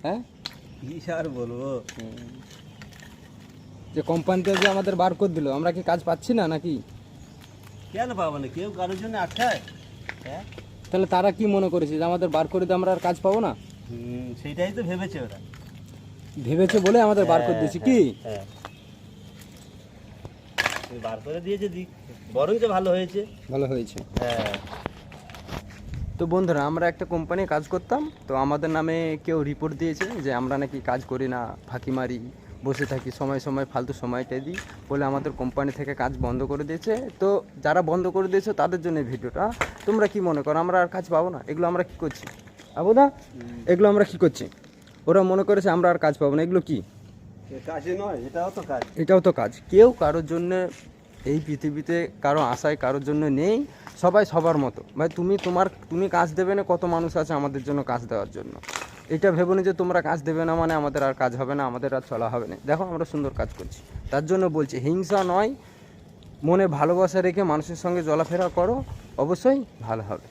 হ্যাঁ কি আর বলবো, যে কোম্পানিতে যে আমাদের বার করে দিল, আমরা কি কাজ পাচ্ছি না নাকি? কেন পাবো না, কেউ কারোর জন্য আটকায়? হ্যাঁ, তাহলে তারা কি মনে করেছে যে আমাদের বার করে দিয়ে আমরা আর কাজ পাবো না? সেইটাই তো ভেবেছে ওরা। ভেবেছে বলে আমাদের বার করে দিয়েছে কি? হ্যাঁ, বার করে দিয়েছে, দিক বরং যে ভালো হয়েছে। ভালো হয়েছে। হ্যাঁ, তো বন্ধুরা, আমরা একটা কোম্পানি কাজ করতাম, তো আমাদের নামে কেউ রিপোর্ট দিয়েছে যে আমরা নাকি কাজ করি না, ফাঁকি মারি, বসে থাকি, সময় সময় ফালতু সময়টা দিই বলে আমাদের কোম্পানি থেকে কাজ বন্ধ করে দিয়েছে। তো যারা বন্ধ করে দিয়েছে তাদের জন্য এই ভিডিওটা। তোমরা কি মনে করো আমরা আর কাজ পাবো না? এগুলো আমরা কি করছি আবুদা? এগুলো আমরা কি করছি? ওরা মনে করেছে আমরা আর কাজ পাবো না, এগুলো কি? কাজে নয়, এটাও তো কাজ। এটাও তো কাজ। কেউ কারোর জন্য এই পৃথিবীতে কারো আশায় কারোর জন্য নেই, সবাই সবার মতো। ভাই তুমি কাজ দেবে না, কত মানুষ আছে আমাদের জন্য কাজ দেওয়ার জন্য। এটা ভেবো না যে তোমরা কাজ দেবে না মানে আমাদের আর কাজ হবে না, আমাদের আর চলা হবে না। দেখো আমরা সুন্দর কাজ করছি, তার জন্য বলছি হিংসা নয়, মনে ভালোবাসা রেখে মানুষের সঙ্গে চলাফেরা করো, অবশ্যই ভালো হবে।